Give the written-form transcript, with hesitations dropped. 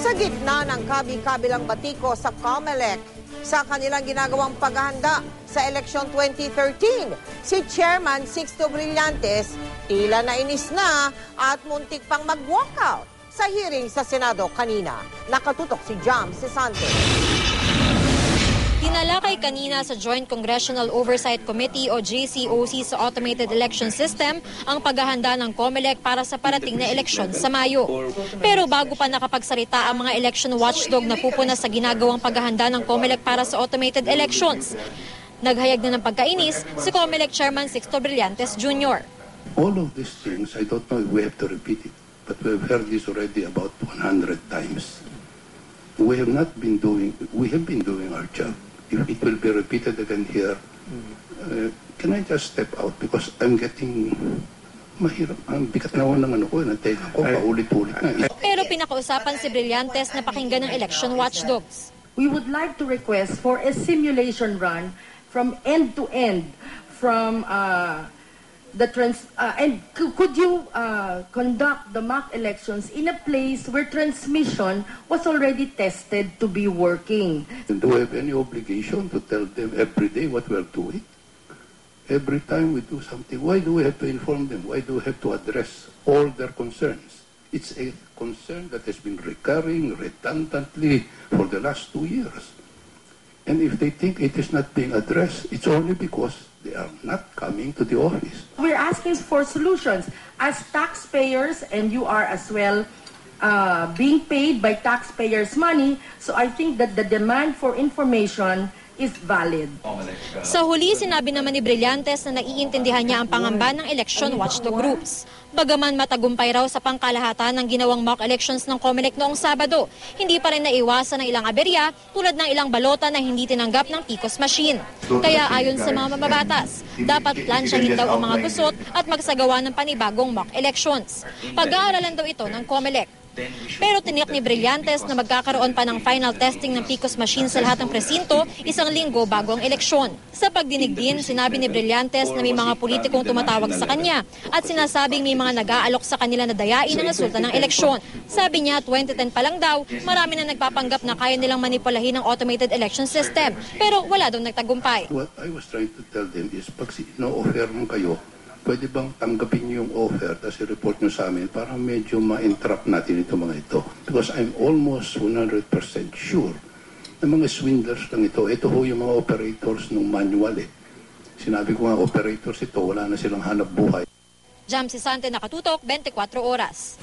Sa gitna ng kabi-kabilang batiko sa COMELEC sa kanilang ginagawang paghahanda sa eleksyon 2013, si Chairman Sixto Brillantes tila nainis na at muntik pang mag-walkout sa hearing sa Senado kanina. Nakatutok si Jam Cesante. Tinalakay kanina sa Joint Congressional Oversight Committee o JCOC sa Automated Election System ang paghahanda ng COMELEC para sa parating na eleksyon sa Mayo. Pero bago pa nakapagsalita ang mga election watchdog na pupuna sa ginagawang paghahanda ng COMELEC para sa automated elections, naghayag na ng pagkainis si COMELEC Chairman Sixto Brillantes Jr. All of these things, I don't know if we have to repeat it, but we've heard this already about 100 times. We have been doing our job. If it will be repeated again here, can I just step out? Because I'm getting mahirap. Ang bigat na ng ano ko, natega ko, paulit-ulit na. Pero pinakausapan si Brillantes na pakinggan ng election watchdogs. We would like to request for a simulation run from end to end, from and could you conduct the mock elections in a place where transmission was already tested to be working? And do we have any obligation to tell them every day what we are doing? Every time we do something, why do we have to inform them? Why do we have to address all their concerns? It's a concern that has been recurring redundantly for the last 2 years. And if they think it is not being addressed, it's only because they are not coming to the office. We're asking for solutions. As taxpayers, and you are as well being paid by taxpayers' money, so I think that the demand for information is valid. Sa huli, sinabi naman ni Brillantes na naiintindihan niya ang pangamba ng election watchdog groups. Bagaman matagumpay raw sa pangkalahatan ng ginawang mock elections ng COMELEC noong Sabado, hindi pa rin naiwasan ng ilang aberya tulad ng ilang balota na hindi tinanggap ng PICOS machine. Kaya ayon sa mga mamabatas, dapat plansyahin daw ang mga gusot at magsagawa ng panibagong mock elections. Pag-aaralan daw ito ng COMELEC. Pero tiniyak ni Brillantes na magkakaroon pa ng final testing ng PICOS machine sa lahat ng presinto 1 linggo bago ang eleksyon. Sa pagdinig din, sinabi ni Brillantes na may mga politikong tumatawag sa kanya at sinasabing may mga nag-aalok sa kanila na dayain ang resulta ng eleksyon. Sabi niya, 2010 pa lang daw, marami na nagpapanggap na kaya nilang manipulahin ang automated election system. Pero wala daw nagtagumpay. What I was trying to tell them is, pag no-offer mo kayo, pwede bang tanggapin niyo yung offer tapos i-report niyo sa amin para medyo ma-entrap natin ito mga ito. Because I'm almost 100% sure na mga swindlers lang ito. Ito ho yung mga operators ng manual eh. Sinabi ko nga, operators ito, wala na silang hanap buhay. Jam Cesante, Nakatutok, 24 Oras.